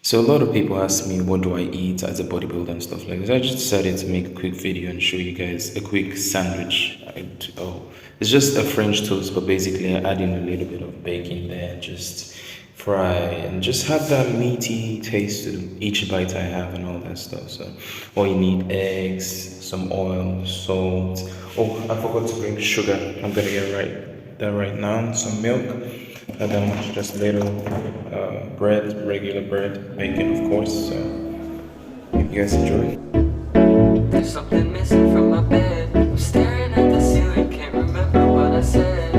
So a lot of people ask me what do I eat as a bodybuilder and stuff like this. I just decided to make a quick video and show you guys a quick sandwich. It's just a French toast, but basically I add in a little bit of bacon there, just fry and just have that meaty taste to each bite I have and all that stuff. So all you need eggs, some oil, salt. Oh, I forgot to bring sugar. I'm gonna get that right now. Some milk. Not that much, just little bread, regular bread, bacon, of course. So, hope you guys enjoy. There's something missing from my bed. I'm staring at the ceiling, can't remember what I said.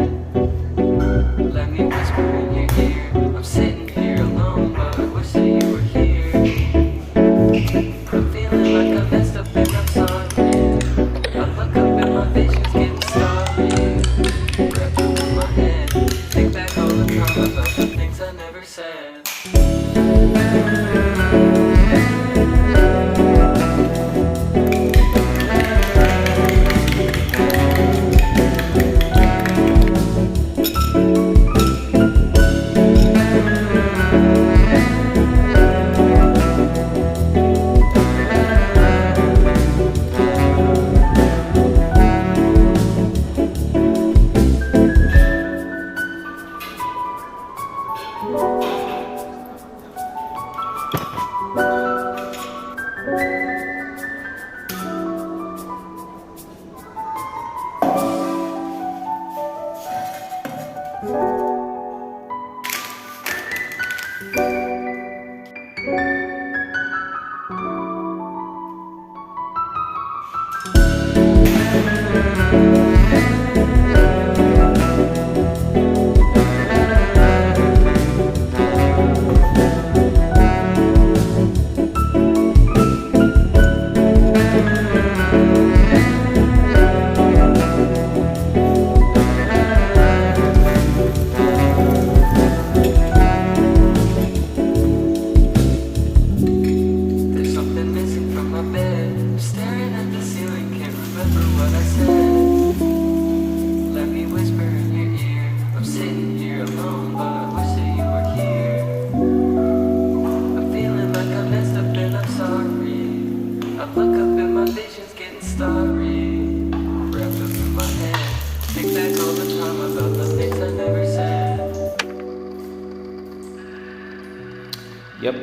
Let me whisper in your ear. I'm sitting here alone, but I wish that you were here. I'm feeling like I messed up and I'm sorry. I look up and my vision's getting starry. Wrapped up in my head. Think back all the time about the things I never said. Yep.